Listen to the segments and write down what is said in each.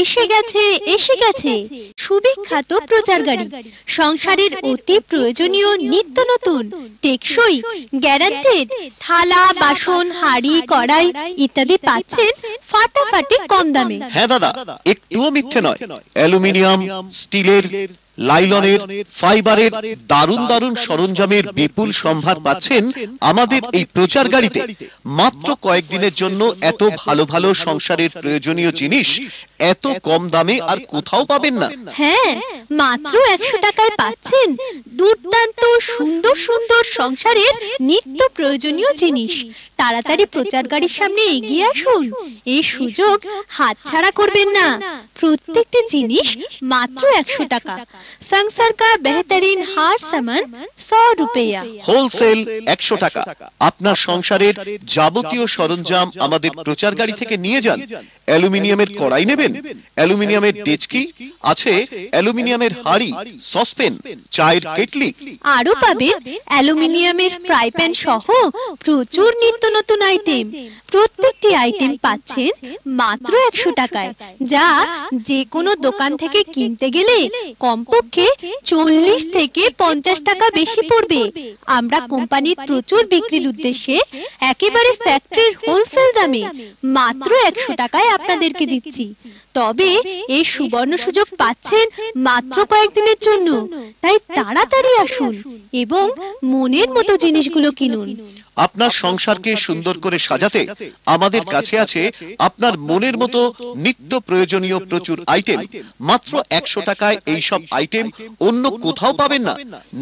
এসে গেছে এসে গেছে সুবিখ্যাত প্রচার গাড়ি, সংসারের অতি প্রয়োজনীয় নিত্য নতুন টেকসই গ্যারান্টেড থালা বাসন হাঁড়ি কড়াই ইত্যাদি পাচ্ছেন ফাটাফাটি কম দামে। হ্যাঁ দাদা, একটুও মিথ্যে নয়। অ্যালুমিনিয়াম, স্টিলের, লাইলনের, ফাইবারের দারুণ দারুণ সরঞ্জামের বিপুল সম্ভার পাচ্ছেন আমাদের এই প্রচার গাড়িতে। মাত্র কয়েকদিনের জন্য এত ভালো ভালো সংসারের প্রয়োজনীয় জিনিস এত কম দামে আর কোথাও পাবেন না। হ্যাঁ, মাত্র 100 টাকায় পাচ্ছেন দুর্দান্ত সুন্দর সুন্দর সংসারের নিত্য প্রয়োজনীয় জিনিস। তাড়াতাড়ি প্রচার গাড়ির সামনে এগিয়ে আসুন, এই সুযোগ হাতছাড়া করবেন না। প্রত্যেকটি জিনিস মাত্র 100 টাকা। সংসার का बेहतरीन हार सामान 100 रुपया। হোলসেল 100 টাকা। আপনার সংসারের যাবতীয় সরঞ্জাম আমাদের প্রচার গাড়ি থেকে নিয়ে যান। অ্যালুমিনিয়ামের কড়াই নেবেন, অ্যালুমিনিয়ামের ডেচকি আছে, অ্যালুমিনিয়ামের হাঁড়ি, সসপেন, চায়ের কেটলি, আরো পাবেন অ্যালুমিনিয়ামের ফ্রাই প্যান সহ প্রচুর নিত্য নতুন আইটেম। প্রত্যেকটি আইটেম পাচ্ছেন মাত্র 100 টাকায়, যা যে কোনো দোকান থেকে কিনতে গেলে কমপক্ষে 40 থেকে 50 টাকা বেশি পড়বে। আমরা কোম্পানির প্রচুর বিক্রির উদ্দেশ্যে একেবারে ফ্যাক্টরির হোলসেল দামে মাত্র 100 টাকায় আপনাদেরকে দিচ্ছি। তবে এই সুবর্ণ সুযোগ পাচ্ছেন মাত্র কয়েকদিনের জন্য, তাই তাড়াতাড়ি আসুন এবং মনের মতো জিনিসগুলো কিনুন। আপনার সংসারকে সুন্দর করে সাজাতে আমাদের কাছে আছে আপনার মনের মতো নিত্য প্রয়োজনীয় প্রচুর আইটেম। মাত্র 100 টাকায় এই সব আইটেম অন্য কোথাও পাবেন না।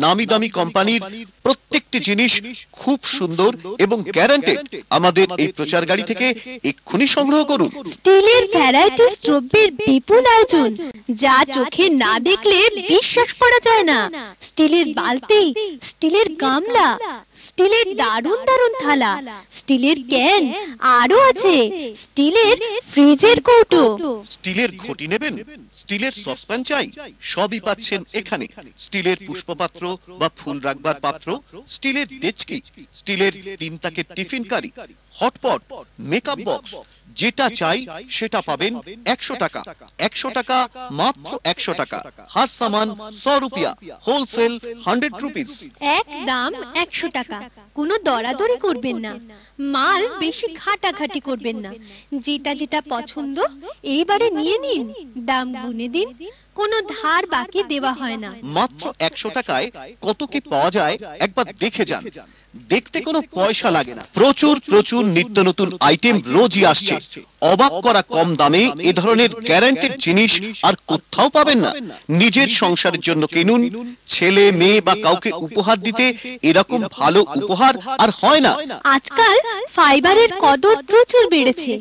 নামি দামি কোম্পানির প্রত্যেকটি জিনিস খুব সুন্দর এবং গ্যারান্টেড। আমাদের এই প্রচার গাড়ি থেকে এক্ষুনি সংগ্রহ করুন। স্টিলের ভ্যারাইটিস দ্রব্যের বিপুল আয়োজন, যা চোখে না দেখলে বিশ্বাস করা যায় না। স্টিলের বালতি, স্টিলের গামলা, স্টিলের দারুণ দারুণ থালা, স্টিলের ক্যান, আরো আছে স্টিলের ফ্রিজের কৌটো। স্টিলের ঘটি নেবেন, স্টিলের সসপ্যান চাই, সবই পাচ্ছেন এখানে। স্টিলের পুষ্পপাত্র বা ফুল রাখবার পাত্র, স্টিলের ডেচকি, স্টিলের 3 তাকের টিফিন কারি, হটপট, মেকআপ বক্স, যেটা চাই সেটা পাবেন 100 টাকা। 100 টাকা, মাত্র 100 টাকা। हर सामान 100 रुपया। Wholesale 100 rupees. একদম 100 টাকা। কোনো দরাদরি করবেন না, মাল বেশি ঘাটাঘাটি করবেন না। যেটা যেটা পছন্দ এইবারে নিয়ে নিন, দাম গুনে দিন, কোনো ধার বাকি দেওয়া হয় না। মাত্র 100 টাকায় কত কি পাওয়া যায় একবার দেখে যান। দেখতে কোনো পয়সা লাগে না। প্রচুর প্রচুর নিত্য নতুন আইটেম রোজই আসছে। অবাক করা কম দামে এ ধরনের গ্যারান্টেড জিনিস আর কোথাও পাবেন না। নিজের সংসারের জন্য কিনুন, ছেলে মেয়ে বা কাউকে উপহার দিতে এরকম ভালো উপহার আর হয় না। আজকাল ফাইবারের কদর প্রচুর বেড়েছে,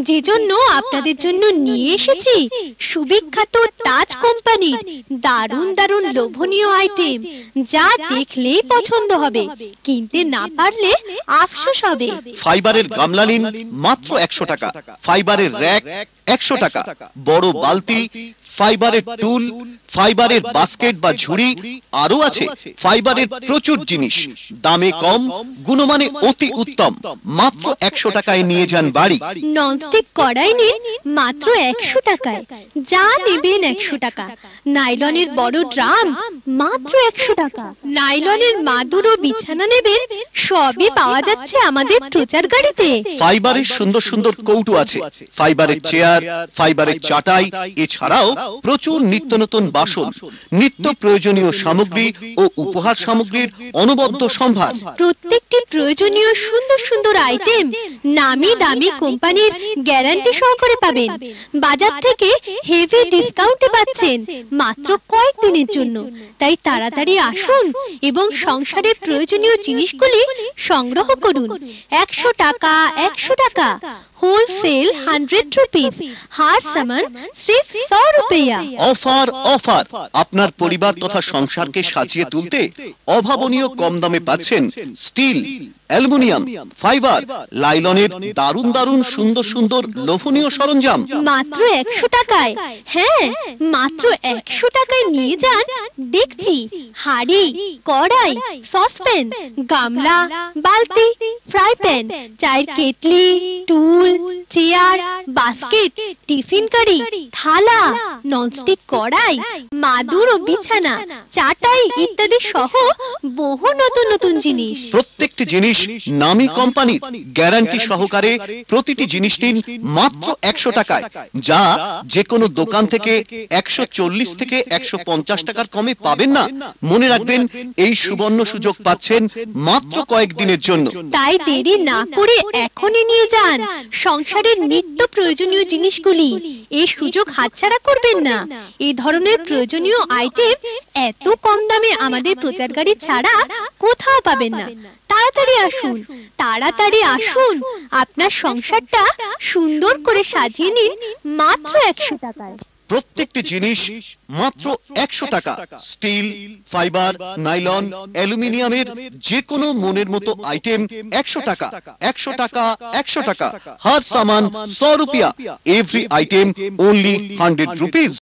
যেজন্য আপনাদের জন্য নিয়ে এসেছি সুবিখ্যাত তাজ কোম্পানির দারুণ দারুণ লোভনীয় আইটেম, যা দেখলেই পছন্দ হবে, কিনতে না পারলে আফসোস হবে। ফাইবারের গামলা নিন মাত্র 100 টাকা। ফাইবারের র‍্যাক 100 টাকা। বড় বালতি, ফাইবারের টুল, ফাইবারের বাস্কেট বা ঝুড়ি, আরো আছে ফাইবারের প্রচুর জিনিস। দামে কম, গুণমানে অতি উত্তম। মাত্র 100 টাকায় নিয়ে যান বাড়ি। ননস্টিক কড়াই নিন মাত্র 100 টাকায়, যা নেবেন 100 টাকা। নাইলনের বড় ড্রাম মাত্র 100 টাকা। নাইলনের মাদুর ও বিছানা নেবেন, সবই পাওয়া যাচ্ছে আমাদের প্রচার গাড়িতে। ফাইবারের সুন্দর সুন্দর কৌটো আছে, ফাইবারের চেয়ার, ফাইবারের চাটাই, এছাড়াও প্রচুর নিত্য নতুন বাসন, নিত্য প্রয়োজনীয় সামগ্রী ও উপহার সামগ্রীর অনবদ্য সম্ভার। প্রত্যেকটি প্রয়োজনীয় সুন্দর সুন্দর আইটেম নামি দামি কোম্পানির গ্যারান্টি সহকারে পাবেন। বাজার থেকে হেভি ডিসকাউন্টে পাচ্ছেন মাত্র কয়েকদিনের জন্য। তাই তাড়াতাড়ি আসুন এবং সংসারের প্রয়োজনীয় জিনিসগুলি সংগ্রহ করুন। 100 টাকা, 100 টাকা। Wholesale 100 rupees. हर सामान सिर्फ 100 रुपया। Offer offer. আপনার পরিবার তথা সংসারকে সাজিয়ে তুলতে অভাবনীয় কম দামে পাচ্ছেন স্টিল, অ্যালুমিনিয়াম, ফাইবার, লাইলনের দারুণ দারুণ সুন্দর সুন্দর লোভনীয় সরঞ্জাম মাত্র 100 টাকায়। হ্যাঁ, মাত্র 100 টাকায় নিয়ে যান দেখছি হাঁড়ি, কড়াই, সসপ্যান, গামলা, বালতি, ফ্রাই প্যান, চায়ের কেটলি, টুল, চেয়ার, বাস্কেট, টিফিন কারি, থালা, ননস্টিক কড়াই, মাদুর ও বিছানা, চাটাই ইত্যাদি সহ বহু নতুন নতুন জিনিস। প্রত্যেকটি জিনিস নামী কোম্পানির, গ্যারান্টি সহকারে প্রতিটি জিনিস নিন মাত্র 100 টাকায়, যা যে কোনো দোকান থেকে 140 থেকে 150 টাকার কমে পাবেন না। মনে রাখবেন, এই সুবর্ণ সুযোগ পাচ্ছেন মাত্র কয়েকদিনের জন্য। তাই দেরি না করে এখনই নিয়ে যান সংসারের নিত্য প্রয়োজনীয় জিনিসগুলি। এই সুযোগ হাতছাড়া করবেন না। এই ধরনের প্রয়োজনীয় আইটেম এত কম দামে আমাদের প্রচার গাড়ি ছাড়া কোথাও পাবেন না। তাড়াতাড়ি আসুন, তাড়াতাড়ি আসুন, আপনার সংসারটা সুন্দর করে সাজিয়ে নিন মাত্র 100 টাকায়। প্রত্যেকটি জিনিস মাত্র 100 টাকা। স্টিল, ফাইবার, নাইলন, অ্যালুমিনিয়ামের যে কোনো মনের মতো আইটেম 100 টাকা, 100 টাকা, 100 টাকা। हर सामान 100 रुपया। Every item only 100 rupees.